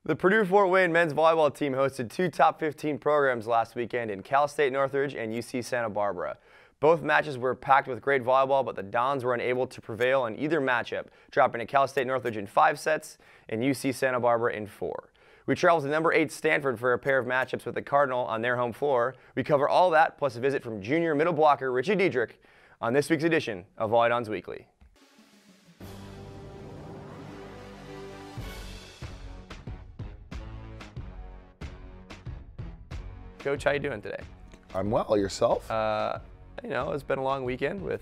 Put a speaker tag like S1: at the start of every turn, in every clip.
S1: The Purdue-Fort Wayne men's volleyball team hosted two top 15 programs last weekend in Cal State Northridge and UC Santa Barbara. Both matches were packed with great volleyball, but the Dons were unable to prevail in either matchup, dropping to Cal State Northridge in 5 sets and UC Santa Barbara in 4. We traveled to number 8 Stanford for a pair of matchups with the Cardinal on their home floor. We cover all that, plus a visit from junior middle blocker Richie Dietrich on this week's edition of Volleydons Weekly. Coach, how you doing today?
S2: I'm well. Yourself?
S1: You know, it's been a long weekend with,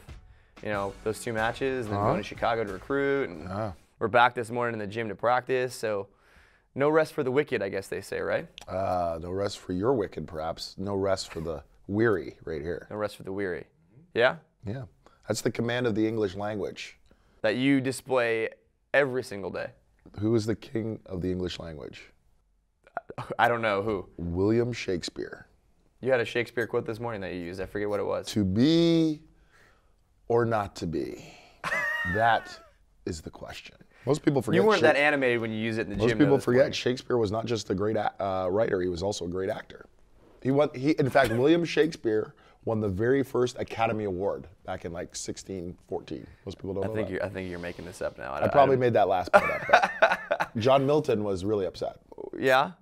S1: those 2 matches, and then going to Chicago to recruit, and we're back this morning in the gym to practice. So, no rest for the wicked, I guess they say, right?
S2: No rest for your wicked, perhaps. No rest for the weary, right here.
S1: No rest for the weary. Yeah?
S2: Yeah. That's the command of the English language.
S1: That you display every single day.
S2: Who is the king of the English language?
S1: I don't know who.
S2: William Shakespeare.
S1: You had a Shakespeare quote this morning that you used. I forget what it was.
S2: To be or not to be? That is the question. Most people forget.
S1: You weren't that animated when you use it in the gym.
S2: Most people forget Shakespeare was not just a great writer. He was also a great actor. In fact, William Shakespeare won the very first Academy Award back in like 1614. Most people don't know that.
S1: I think you're making this up now.
S2: I probably made that last part up. John Milton was really upset.
S1: Yeah?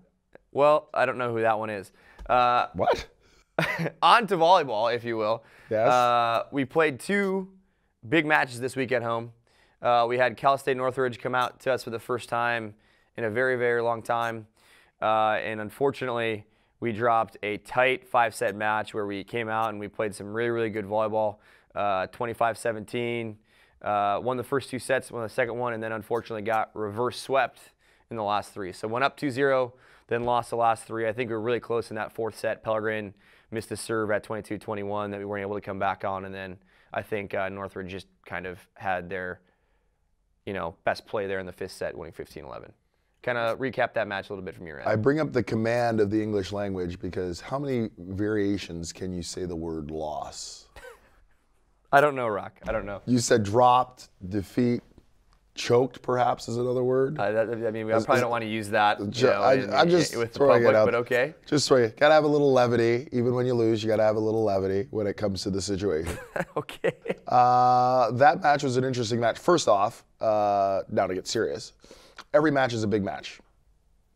S1: Well, I don't know who that one is.
S2: What?
S1: On to volleyball, if you will.
S2: Yes.
S1: We played 2 big matches this week at home. We had Cal State Northridge come out to us for the first time in a very, very long time. And unfortunately, we dropped a tight 5-set match where we came out and we played some really, really good volleyball, 25-17. Won the first 2 sets, won the second one, and then unfortunately got reverse swept in the last 3. So went up 2-0, then lost the last 3. I think we were really close in that 4th set. Pellegrin missed a serve at 22-21 that we weren't able to come back on, and then I think Northridge just kind of had their, best play there in the 5th set, winning 15-11. Kind of recap that match a little bit from your end.
S2: I bring up the command of the English language because how many variations can you say the word loss?
S1: I don't know, Rock. I don't know.
S2: You said dropped, defeat, choked, perhaps is another word.
S1: I probably don't want to use that
S2: I'm just
S1: with the
S2: throwing
S1: public,
S2: it out.
S1: but okay.
S2: Just throwing it. Gotta have a little levity. Even when you lose, you gotta have a little levity when it comes to the situation.
S1: Okay.
S2: That match was an interesting match. First off, now to get serious, every match is a big match.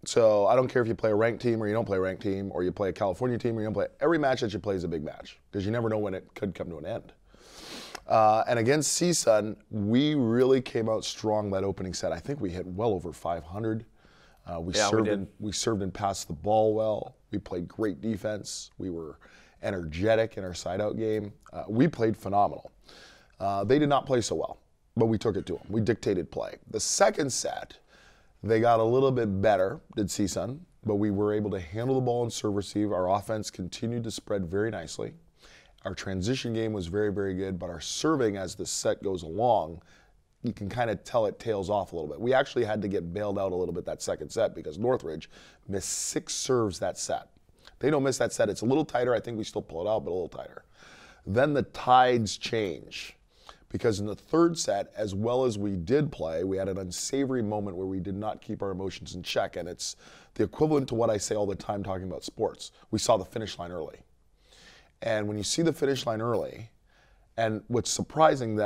S2: So I don't care if you play a ranked team or you don't play a ranked team, or you play a California team or you don't play. Every match that you play is a big match because you never know when it could come to an end. And against CSUN, we really came out strong that opening set. I think we hit well over 500. We served and passed the ball well. We played great defense. We were energetic in our side-out game. We played phenomenal. They did not play so well, but we took it to them. We dictated play. The second set, they got a little bit better, did CSUN, but we were able to handle the ball and serve receive. Our offense continued to spread very nicely. Our transition game was very, very good, but our serving as the set goes along, you can kind of tell it tails off a little bit. We actually had to get bailed out a little bit that second set because Northridge missed 6 serves that set. They don't miss that set. It's a little tighter. I think we still pull it out, but a little tighter. Then the tides change because in the third set, as well as we did play, we had an unsavory moment where we did not keep our emotions in check, and it's the equivalent to what I say all the time talking about sports. We saw the finish line early. And when you see the finish line early, and what's surprising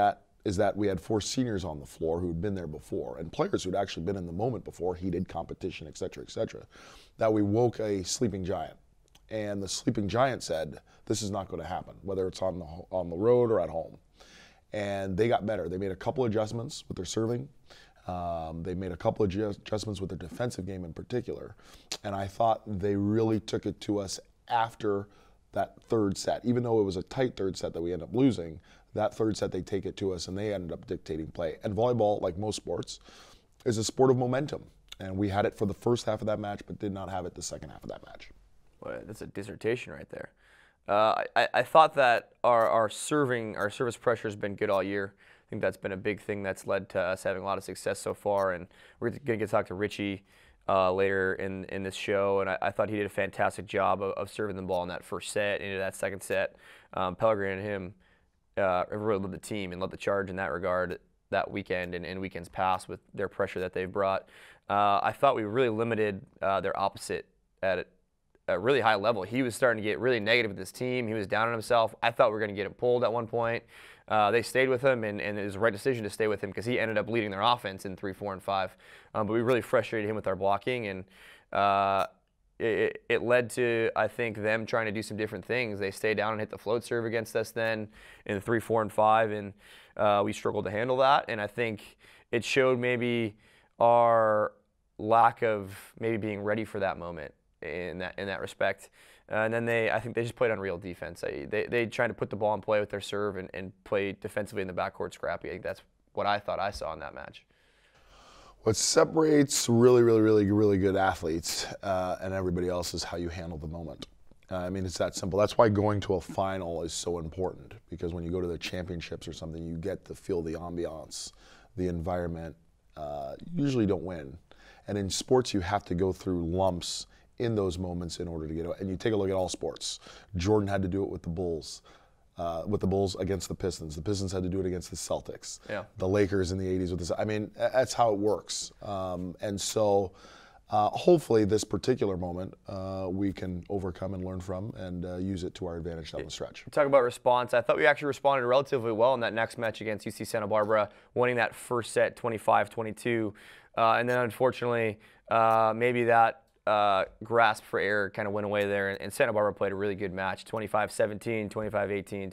S2: is that we had 4 seniors on the floor who'd been there before, and players who'd actually been in the moment before, heated competition, et cetera, that we woke a sleeping giant. And the sleeping giant said, this is not going to happen, whether it's on the road or at home. And they got better. They made a couple adjustments with their serving. They made a couple of adjustments with their defensive game in particular. And I thought they really took it to us after that third set. Even though it was a tight third set that we ended up losing, that third set they take it to us and they ended up dictating play. And volleyball, like most sports, is a sport of momentum. And we had it for the first half of that match, but did not have it the second half of that match.
S1: Well, that's a dissertation right there. I thought that our service pressure has been good all year. I think that's been a big thing that's led to us having a lot of success so far. And we're going to get to talk to Richie later in this show, and I thought he did a fantastic job of serving the ball in that first set, into that second set. Pellegrin and him have really led the team and led the charge in that regard that weekend and weekends past with their pressure that they've brought. I thought we really limited their opposite at a really high level. He was starting to get really negative with his team. He was down on himself. I thought we were going to get him pulled at one point. They stayed with him, and it was the right decision to stay with him because he ended up leading their offense in 3, 4, and 5. But we really frustrated him with our blocking, and it led to, I think, them trying to do some different things. They stayed down and hit the float serve against us then in 3, 4, and 5, and we struggled to handle that. And I think it showed maybe our lack of maybe being ready for that moment in that respect. And then I think they just played unreal defense. They tried to put the ball in play with their serve and play defensively in the backcourt scrappy. I think that's what I thought I saw in that match.
S2: What separates really good athletes and everybody else is how you handle the moment. I mean, it's that simple. That's why going to a final is so important, because when you go to the championships or something, you get to feel the ambiance, the environment. You usually don't win. And in sports, you have to go through lumps in those moments in order to get it. And you take a look at all sports. Jordan had to do it with the Bulls against the Pistons. The Pistons had to do it against the Celtics. Yeah. The Lakers in the 80s with this. I mean, that's how it works. And so hopefully this particular moment we can overcome and learn from and use it to our advantage down the stretch.
S1: Talk about response. I thought we actually responded relatively well in that next match against UC Santa Barbara, winning that first set 25-22. And then unfortunately, maybe that grasp for error kind of went away there, and Santa Barbara played a really good match, 25-17, 25-18,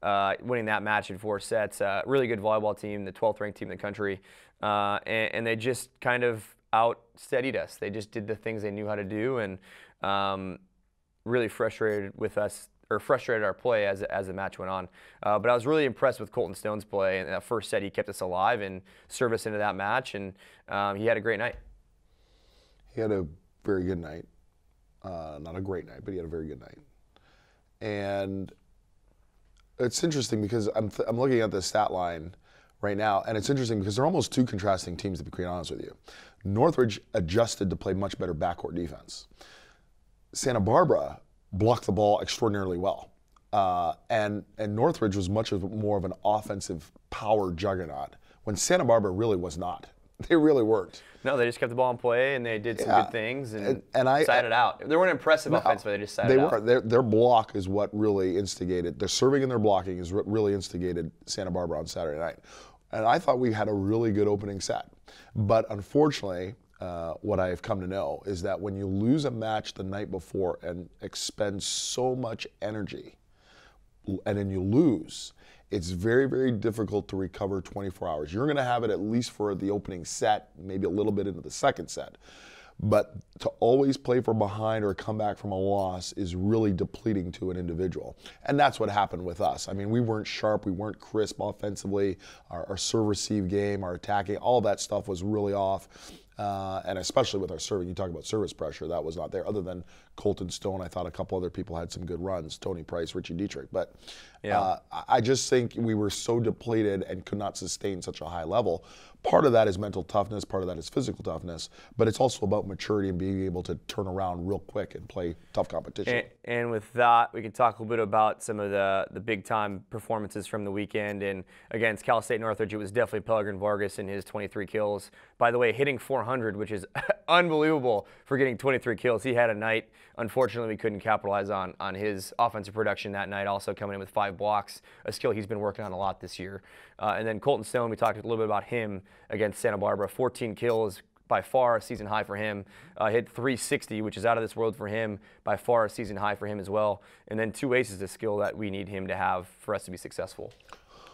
S1: 25-22, winning that match in 4 sets. Really good volleyball team, the 12th ranked team in the country, and they just kind of out-steadied us. They just did the things they knew how to do, and really frustrated with us, or frustrated our play as the match went on. But I was really impressed with Colton Stone's play. In that first set, he kept us alive and served us into that match, and he had a great night.
S2: He had a very good night. Not a great night, but he had a very good night. And it's interesting because I'm looking at the stat line right now, and it's interesting because they're almost 2 contrasting teams, to be quite honest with you. Northridge adjusted to play much better backcourt defense. Santa Barbara blocked the ball extraordinarily well. And Northridge was much more of an offensive power juggernaut, when Santa Barbara really was not. They really weren't.
S1: No, they just kept the ball in play, and they did some good things and side it out. They weren't impressive offensively, they just side it out.
S2: Their block is what really instigated. Their serving and their blocking is what really instigated Santa Barbara on Saturday night. And I thought we had a really good opening set. But unfortunately, what I have come to know is that when you lose a match the night before and expend so much energy, and then you lose, it's very difficult to recover 24 hours. You're going to have it at least for the opening set, maybe a little bit into the second set. But to always play from behind or come back from a loss is really depleting to an individual. And that's what happened with us. I mean, we weren't sharp, we weren't crisp offensively. Our serve-receive game, our attacking, all that stuff was really off. And especially with our serving, you talk about service pressure, that was not there. Other than Colton Stone, I thought a couple other people had some good runs, Tony Price, Richie Dietrich. But I just think we were so depleted and could not sustain such a high level. Part of that is mental toughness, part of that is physical toughness, but it's also about maturity and being able to turn around real quick and play tough competition.
S1: And with that, we can talk a little bit about some of the big-time performances from the weekend. And against Cal State Northridge, it was definitely Pelegrin Vargas and his 23 kills. By the way, hitting 400, which is unbelievable for getting 23 kills. He had a night. Unfortunately, we couldn't capitalize on his offensive production that night, also coming in with 5 blocks, a skill he's been working on a lot this year. And then Colton Stone, we talked a little bit about him against Santa Barbara. 14 kills, by far a season high for him. Hit 360, which is out of this world for him, by far a season high for him as well. And then 2 aces, a skill that we need him to have for us to be successful.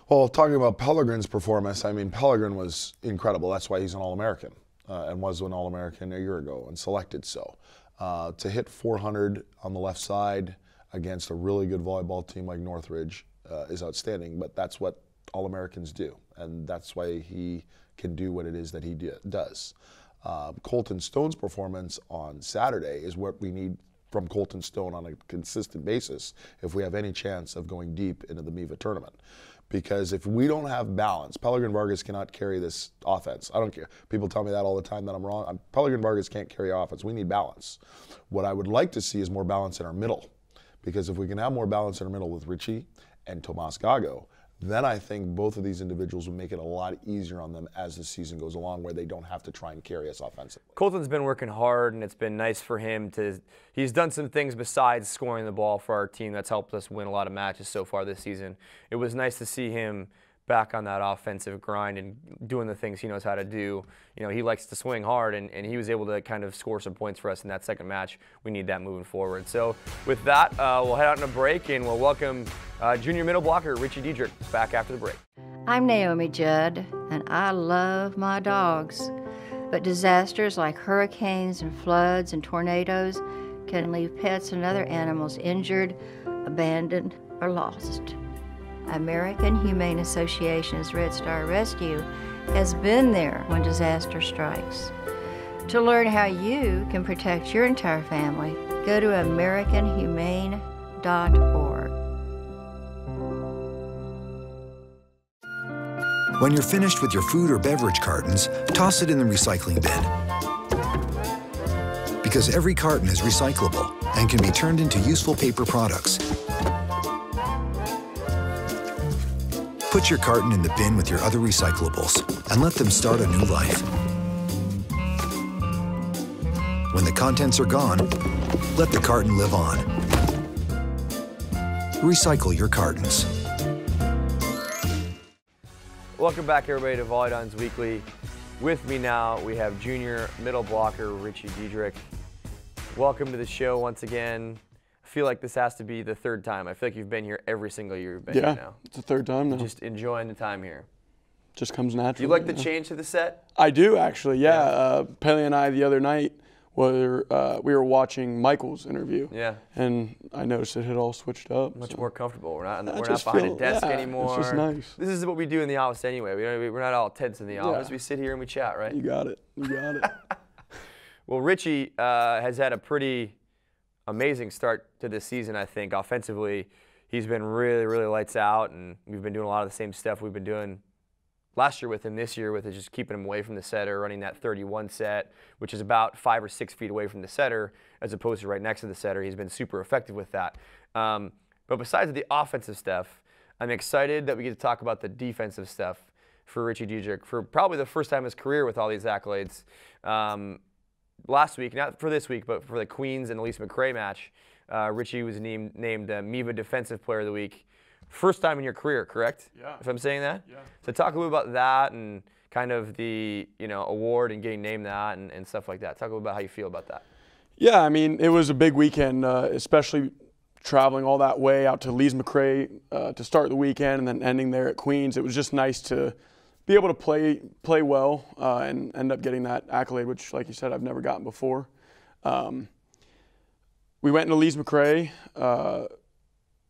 S2: Well, talking about Pelegrin's performance, I mean, Pelegrin was incredible. That's why he's an All-American and was an All-American a year ago and selected so. To hit 400 on the left side against a really good volleyball team like Northridge is outstanding, but that's what All-Americans do, and that's why he can do what it is that he does. Colton Stone's performance on Saturday is what we need from Colton Stone on a consistent basis if we have any chance of going deep into the MIVA tournament. Because if we don't have balance, Pelegrin Vargas cannot carry this offense. I don't care. People tell me that all the time that I'm wrong. Pelegrin Vargas can't carry offense. We need balance. What I would like to see is more balance in our middle. Because if we can have more balance in our middle with Richie and Tomas Gago, then I think both of these individuals would make it a lot easier on them as the season goes along, where they don't have to try and carry us offensively.
S1: Colton's been working hard, and it's been nice for him to – he's done some things besides scoring the ball for our team that's helped us win a lot of matches so far this season. It was nice to see him back on that offensive grind and doing the things he knows how to do. You know, he likes to swing hard, and he was able to kind of score some points for us in that second match. We need that moving forward. So with that, we'll head out in a break, and we'll welcome junior middle blocker Richie Dietrich back after the break.
S3: I'm Naomi Judd, and I love my dogs. But disasters like hurricanes and floods and tornadoes can leave pets and other animals injured, abandoned, or lost. American Humane Association's Red Star Rescue has been there when disaster strikes. To learn how you can protect your entire family, go to AmericanHumane.org.
S4: When you're finished with your food or beverage cartons, toss it in the recycling bin. Because every carton is recyclable and can be turned into useful paper products. Put your carton in the bin with your other recyclables and let them start a new life. When the contents are gone, let the carton live on. Recycle your cartons.
S1: Welcome back, everybody, to Volleydons Weekly. With me now, we have junior middle blocker Richie Dietrich. Welcome to the show once again. I feel like this has to be the third time. I feel like you've been here every single year you've been here now.
S5: Yeah, it's the third time now.
S1: Just enjoying the time here.
S5: Just comes naturally.
S1: Do you like the change to the set?
S5: I do, actually, yeah. Pele and I, the other night, we were watching Michael's interview.
S1: Yeah.
S5: And I noticed it had all switched up.
S1: Much more comfortable. We're not
S5: just
S1: behind a
S5: feel-
S1: desk
S5: yeah,
S1: anymore.
S5: It's just nice.
S1: This is what we do in the office anyway. We're not all tense in the office. We sit here and we chat, right?
S5: You got it. You got it.
S1: Well, Richie has had a pretty amazing start to this season, I think. Offensively, he's been really, really lights out, and we've been doing a lot of the same stuff we've been doing last year with him, this year with just keeping him away from the setter, running that 31 set, which is about 5 or 6 feet away from the setter, as opposed to right next to the setter. He's been super effective with that. But besides the offensive stuff, I'm excited that we get to talk about the defensive stuff for Richie Dietrich for probably the first time in his career with all these accolades. Last week, not for this week, but for the Queens and Elise McCray match, Richie was named MIVA Defensive Player of the Week. First time in your career, correct?
S5: Yeah.
S1: If I'm saying that?
S5: Yeah.
S1: So talk a little about that and kind of the award and getting named that and stuff like that. Talk a little about how you feel about that.
S5: Yeah, I mean, it was a big weekend, especially traveling all that way out to Elise McCray to start the weekend and then ending there at Queens. It was just nice to be able to play well and end up getting that accolade, which, like you said, I've never gotten before. We went into Elise McCray.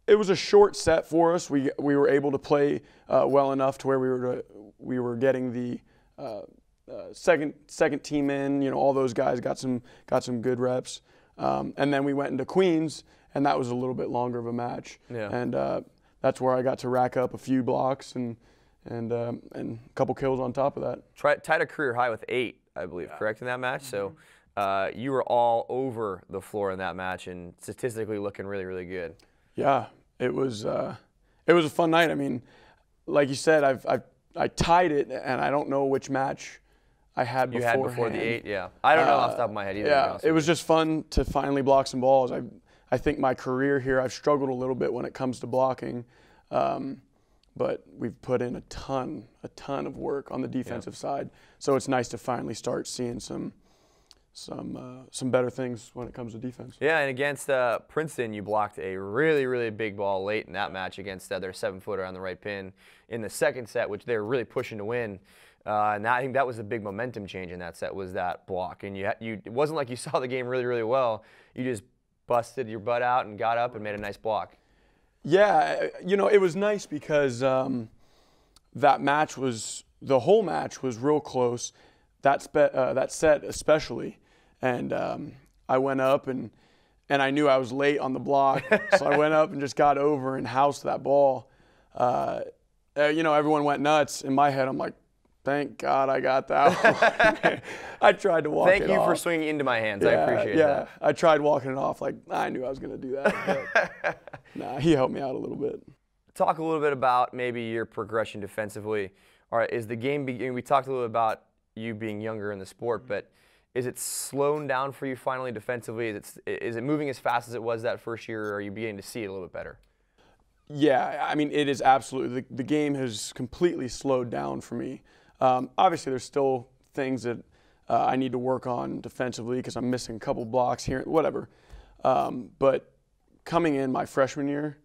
S5: It was a short set for us. We were able to play well enough to where we were getting the second team in. All those guys got some good reps, and then we went into Queens, and that was a little bit longer of a match.
S1: Yeah.
S5: And that's where I got to rack up a few blocks and a couple kills on top of that.
S1: Tied a career high with 8, I believe, correct, in that match? So you were all over the floor in that match and statistically looking really, really good.
S5: Yeah, it was a fun night. I mean, like you said, I tied it, and I don't know which match I had
S1: You
S5: beforehand.
S1: had before the 8, yeah. I don't know off the top of my head either.
S5: Yeah, it was just fun to finally block some balls. I think my career here, I've struggled a little bit when it comes to blocking, but we've put in a ton of work on the defensive side. So it's nice to finally start seeing some better things when it comes to defense.
S1: Yeah, and against Princeton, you blocked a really, really big ball late in that match against their 7-footer on the right pin in the second set, which they were really pushing to win. And I think that was a big momentum change in that set, was that block. And it wasn't like you saw the game really, really well. You just busted your butt out and got up and made a nice block. Yeah,
S5: it was nice because the whole match was real close. That set especially. And I went up and I knew I was late on the block, so I went up and just got over and housed that ball. Everyone went nuts. In my head, I'm like, thank God I got that one. I tried to walk it off.
S1: Thank you for swinging into my hands. I appreciate that.
S5: I tried walking it off like I knew I was going to do that. But nah, he helped me out a little bit.
S1: talk a little bit about maybe your progression defensively. All right, is the game we talked a little bit about you being younger in the sport, but is it slowing down for you finally defensively? Is it moving as fast as it was that first year, or are you beginning to see it a little bit better?
S5: Yeah, I mean, it is absolutely. The game has completely slowed down for me. Obviously, there's still things that I need to work on defensively because I'm missing a couple blocks here, whatever. But coming in my freshman year,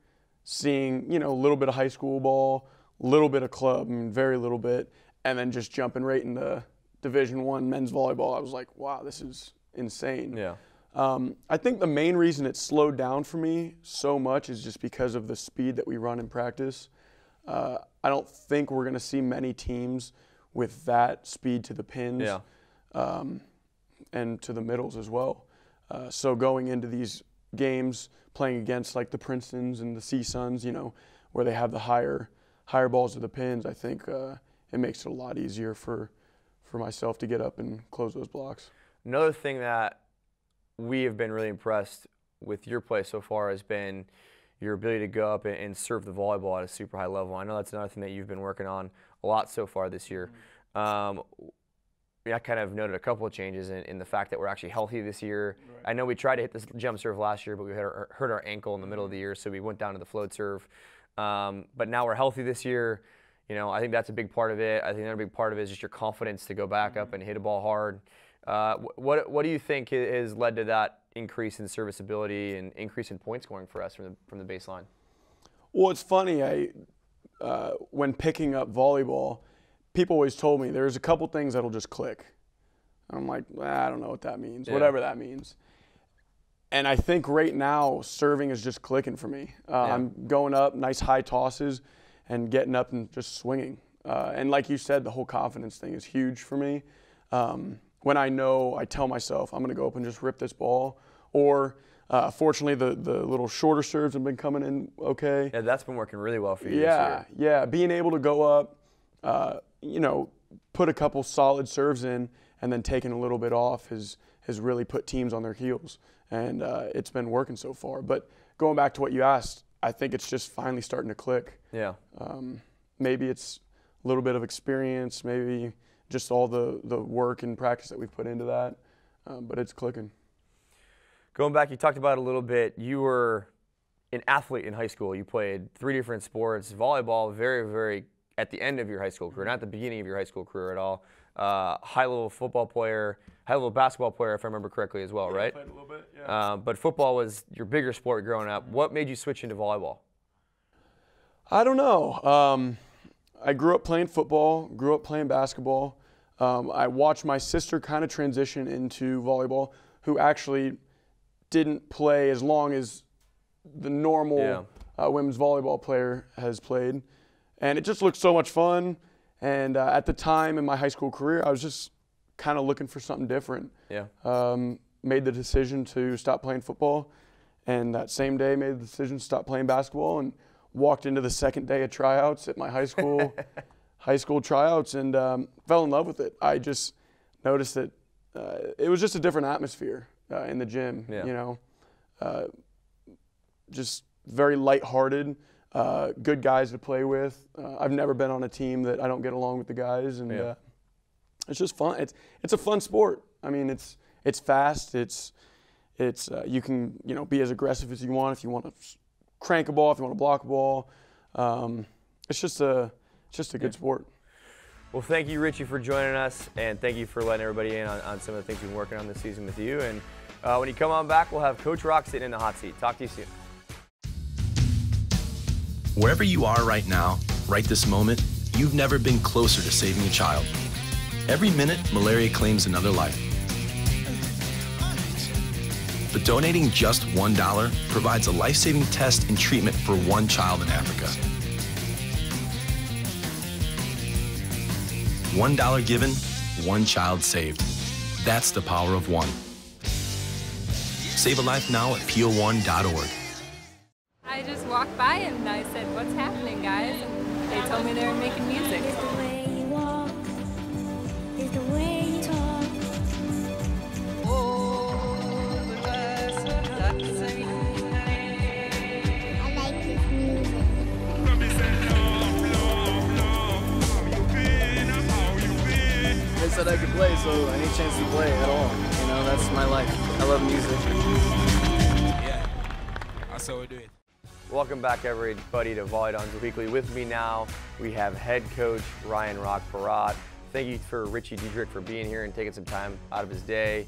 S5: seeing, a little bit of high school ball, a little bit of club, very little bit, and then just jumping right into Division I men's volleyball, I was like, wow, this is insane.
S1: Yeah.
S5: I think the main reason it slowed down for me so much is just because of the speed that we run in practice. I don't think we're going to see many teams with that speed to the pins and to the middles as well. So going into these games, playing against like the Princetons and the C-Suns, where they have the higher balls to the pins, I think it makes it a lot easier for myself to get up and close those blocks.
S1: Another thing that we have been really impressed with your play so far has been your ability to go up and serve the volleyball at a super high level. I know that's another thing that you've been working on a lot so far this year. I kind of noted a couple of changes in the fact that we're actually healthy this year. Right. I know we tried to hit this jump serve last year, but we hurt our ankle in the middle of the year, so we went down to the float serve. But now we're healthy this year. I think that's a big part of it. I think another big part of it is just your confidence to go back up and hit a ball hard. What do you think has led to that increase in serviceability and increase in point scoring for us from the baseline?
S5: Well, it's funny. When picking up volleyball, people always told me there's a couple things that'll just click. I'm like, I don't know what that means, whatever that means. And I think right now serving is just clicking for me. I'm going up, nice high tosses, and getting up and just swinging. And like you said, the whole confidence thing is huge for me. When I tell myself I'm going to go up and just rip this ball. Or fortunately, the little shorter serves have been coming in okay.
S1: Yeah, that's been working really well for you this year.
S5: Yeah, being able to go up, put a couple solid serves in, and then taking a little bit off has really put teams on their heels. And it's been working so far. But going back to what you asked, I think it's just finally starting to click. Yeah. Maybe it's a little bit of experience, maybe just all the work and practice that we've put into that, but it's clicking.
S1: Going back, you talked about it a little bit. You were an athlete in high school. You played 3 different sports, volleyball, very, very at the end of your high school career, not at the beginning of your high school career at all. High-level football player, high-level basketball player, if I remember correctly as well, right?
S5: I played a little bit, yeah.
S1: But football was your bigger sport growing up. What made you switch into volleyball?
S5: I don't know. I grew up playing football, grew up playing basketball. I watched my sister kind of transition into volleyball, who actually didn't play as long as the normal women's volleyball player has played. And it just looked so much fun. And at the time in my high school career, I was just kind of looking for something different. Yeah. Made the decision to stop playing football. And that same day made the decision to stop playing basketball and walked into the second day of tryouts at my high school tryouts and fell in love with it. I just noticed that it was just a different atmosphere in the gym, just very lighthearted, good guys to play with. I've never been on a team that I don't get along with the guys, and it's just fun. It's a fun sport. I mean, it's fast. It's you can be as aggressive as you want if you want to crank a ball, if you want to block a ball. It's just a good sport.
S1: Well, thank you, Richie, for joining us, and thank you for letting everybody in on some of the things we've been working on this season with you. And when you come on back, we'll have Coach Rock sitting in the hot seat. Talk to you soon.
S6: Wherever you are right now, right this moment, you've never been closer to saving a child. Every minute, malaria claims another life. But donating just $1 provides a life-saving test and treatment for one child in Africa. $1 given, one child saved. That's the power of one. Save a life now at PO1.org.
S7: I just walked by and I said, "What's happening, guys?" And they told me they were making music.
S8: It's the way you walk, it's the way you talk. I like his music.
S9: so any chance to play at all. You know, that's my life. I love music.
S6: Yeah, that's how we do it.
S1: Welcome back, everybody, to Volleydons Weekly. With me now, we have head coach Ryan "Rock" Farhat. Thank you for Richie Dietrich for being here and taking some time out of his day.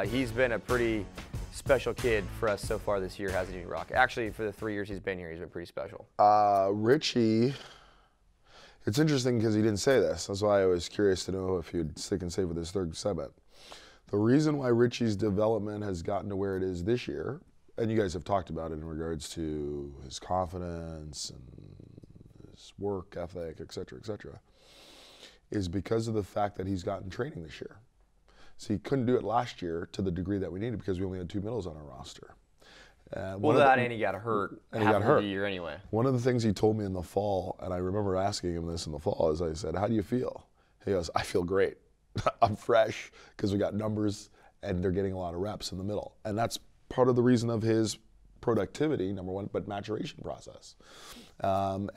S1: He's been a pretty special kid for us so far this year, hasn't he, Rock? Actually, for the 3 years he's been here, he's been pretty special.
S2: Richie, it's interesting because he didn't say this. That's why I was curious to know if he'd stick and stay with his third segment. The reason why Richie's development has gotten to where it is this year, and you guys have talked about it in regards to his confidence and his work ethic, et cetera, is because of the fact that he's gotten training this year. So he couldn't do it last year to the degree that we needed because we only had 2 middles on our roster.
S1: Well, and he got hurt half of the year anyway.
S2: One of the things he told me in the fall, and I remember asking him this in the fall, is I said, "How do you feel?" He goes, "I feel great. I'm fresh because we got numbers and they're getting a lot of reps in the middle." And that's part of the reason of his productivity, number one, but maturation process. And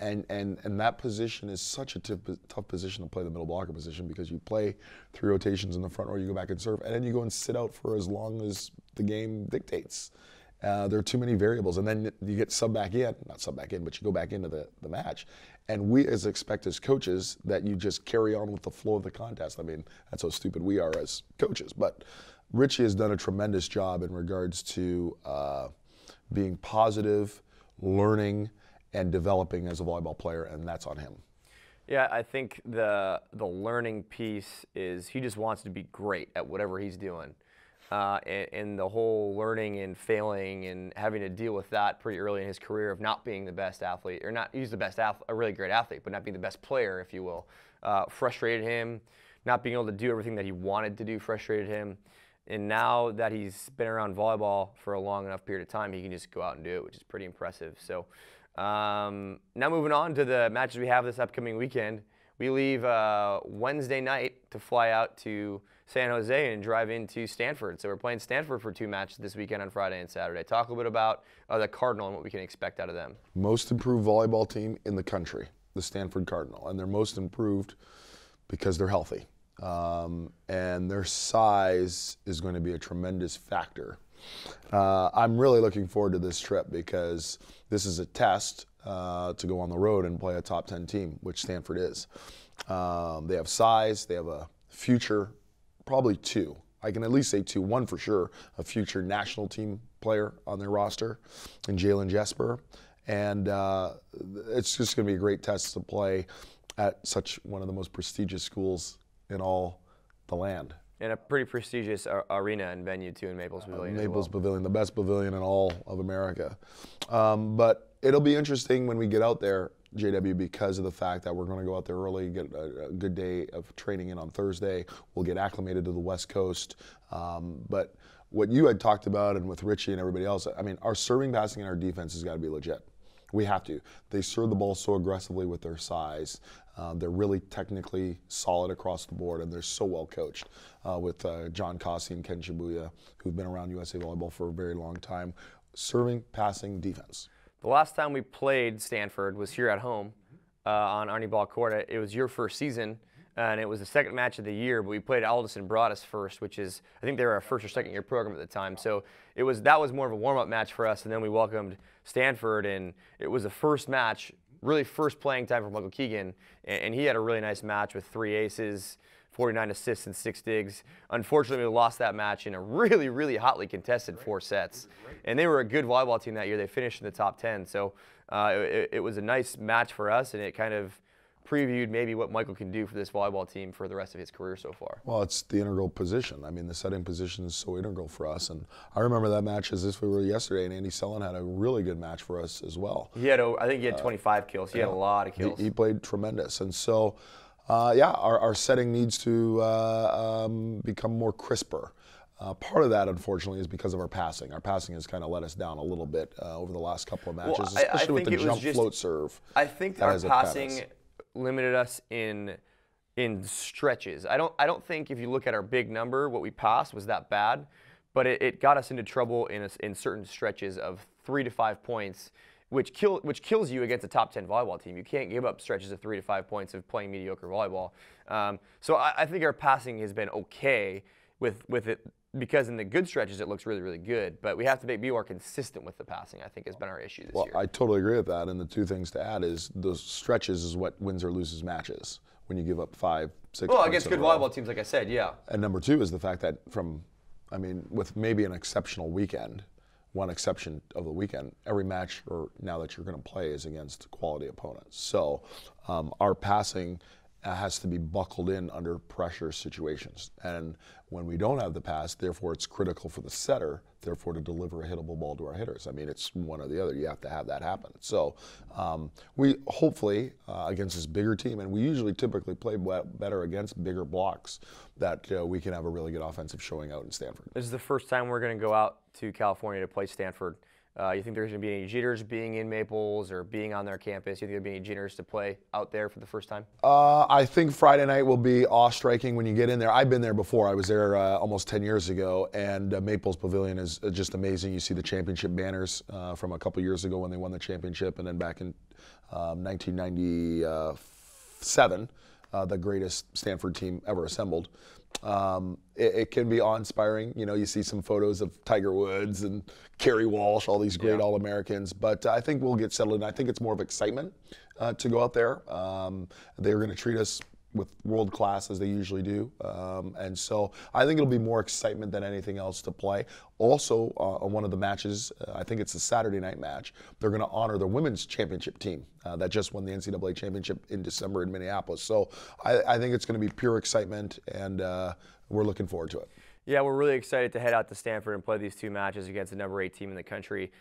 S2: that position is such a tough position to play, the middle blocker position, because you play 3 rotations in the front row, you go back and serve, and then you go and sit out for as long as the game dictates. There are too many variables, and then you get not sub back in, but you go back into the match. And we expect as coaches that you just carry on with the flow of the contest. I mean, that's how stupid we are as coaches. But Richie has done a tremendous job in regards to being positive, learning, and developing as a volleyball player, and that's on him.
S1: Yeah, I think the learning piece is he just wants to be great at whatever he's doing. And the whole learning and failing and having to deal with that pretty early in his career of not being the best athlete, or not, he's the best athlete, a really great athlete, but not being the best player, if you will, frustrated him. Not being able to do everything that he wanted to do frustrated him. And now that he's been around volleyball for a long enough period of time, he can just go out and do it, which is pretty impressive. So now moving on to the matches we have this upcoming weekend. We leave Wednesday night to fly out to San Jose and drive into Stanford. So we're playing Stanford for 2 matches this weekend on Friday and Saturday. Talk a little bit about the Cardinal and what we can expect out of them.
S2: Most improved volleyball team in the country, the Stanford Cardinal. And they're most improved because they're healthy. And their size is going to be a tremendous factor. I'm really looking forward to this trip because this is a test to go on the road and play a top 10 team, which Stanford is. They have size, they have a future, probably 2. I can at least say 2, 1 for sure, a future national team player on their roster, and Jalen Jesper. And it's just going to be a great test to play at such one of the most prestigious schools in all the land.
S1: And a pretty prestigious arena and venue too in Maples Pavilion.
S2: Maples Pavilion, the best pavilion in all of America. But it'll be interesting when we get out there, JW, because of the fact that we're going to go out there early, get a good day of training in on Thursday. We'll get acclimated to the West Coast. But what you had talked about, and with Richie and everybody else, I mean, our serving, passing, and our defense has got to be legit. We have to. They serve the ball so aggressively with their size. They're really technically solid across the board, and they're so well coached with John Cossey and Ken Shibuya, who've been around USA Volleyball for a very long time. Serving, passing, defense.
S1: The last time we played Stanford was here at home on Arnie Ball Court. It was your first season, and it was the second match of the year, but we played Aldous and Broadus first, which is, I think they were our first or second year program at the time. So that was more of a warm-up match for us, and then we welcomed Stanford, and it was the first match, really first playing time for Michael Keegan, and he had a really nice match with 3 aces, 49 assists and 6 digs. Unfortunately, we lost that match in a really, really hotly contested 4 sets. And they were a good volleyball team that year. They finished in the top 10. So it was a nice match for us, and it kind of previewed maybe what Michael can do for this volleyball team for the rest of his career so far.
S2: Well, it's the integral position. I mean, the setting position is so integral for us. And I remember that match as if we were yesterday, and Andy Sellen had a really good match for us as well.
S1: I think he had 25 kills. He had a lot of kills.
S2: He played tremendous. And so, yeah, our setting needs to become more crisper. Part of that, unfortunately, is because of our passing. Our passing has kind of let us down a little bit over the last couple of matches, especially with the jump float serve.
S1: I think our passing limited us in stretches. I don't think if you look at our big number, what we passed was that bad, but it got us into trouble in certain stretches of 3 to 5 points which kills you against a top 10 volleyball team. You can't give up stretches of 3 to 5 points of playing mediocre volleyball. So I think our passing has been okay with it, because in the good stretches it looks really, really good. But we have to be more consistent with the passing, I think, has been our issue this year.
S2: Well, I totally agree with that. And the two things to add is those stretches is what wins or loses matches when you give up 5, 6
S1: well,
S2: points
S1: against
S2: in a
S1: good
S2: row.
S1: volleyball teams, like I said, yeah.
S2: And number two is the fact that with maybe an exceptional weekend, one exception of the weekend, every match now that you're going to play is against quality opponents. So our passing has to be buckled in under pressure situations. And when we don't have the pass, therefore it's critical for the setter, therefore to deliver a hittable ball to our hitters. I mean, it's one or the other. You have to have that happen. So we hopefully, against this bigger team, and we usually typically play better against bigger blocks, that we can have a really good offensive showing out in Stanford.
S1: This is the first time we're going to go out to California to play Stanford. You think there's going to be any jitters being in Maples or being on their campus? You think there'll be any jitters to play out there for the first time?
S2: I think Friday night will be awe-striking when you get in there. I've been there before. I was there almost 10 years ago, and Maples Pavilion is just amazing. You see the championship banners from a couple years ago when they won the championship, and then back in 1997, the greatest Stanford team ever assembled. It can be awe-inspiring. You know, you see some photos of Tiger Woods and Kerry Walsh, all these great All-Americans. But I think we'll get settled in. I think it's more of excitement to go out there. They're going to treat us with world class as they usually do. And so I think it'll be more excitement than anything else to play. Also, on one of the matches, I think it's a Saturday night match, they're going to honor the women's championship team that just won the NCAA championship in December in Minneapolis. So I think it's going to be pure excitement, and we're looking forward to it.
S1: Yeah, we're really excited to head out to Stanford and play these two matches against the number 8 team in the country.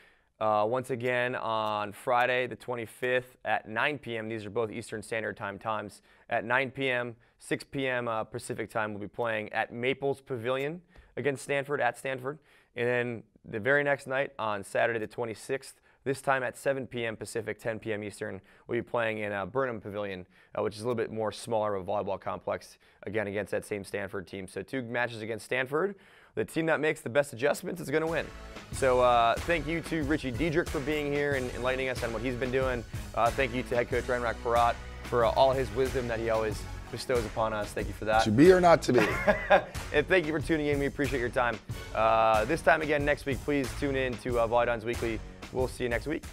S1: Once again, on Friday, the 25th at 9 p.m. These are both Eastern Standard Time times. At 9 p.m., 6 p.m. Pacific Time, we'll be playing at Maples Pavilion against Stanford at Stanford. And then the very next night, on Saturday the 26th, this time at 7 p.m. Pacific, 10 p.m. Eastern, we'll be playing in Burnham Pavilion, which is a little bit more smaller of a volleyball complex, again, against that same Stanford team. So 2 matches against Stanford. The team that makes the best adjustments is going to win. So thank you to Richie Dietrich for being here and enlightening us on what he's been doing. Thank you to head coach Farhat for all his wisdom that he always bestows upon us. Thank you for that.
S2: To be or not to be.
S1: And thank you for tuning in. We appreciate your time. This time again next week, please tune in to Volleydons Weekly. We'll see you next week.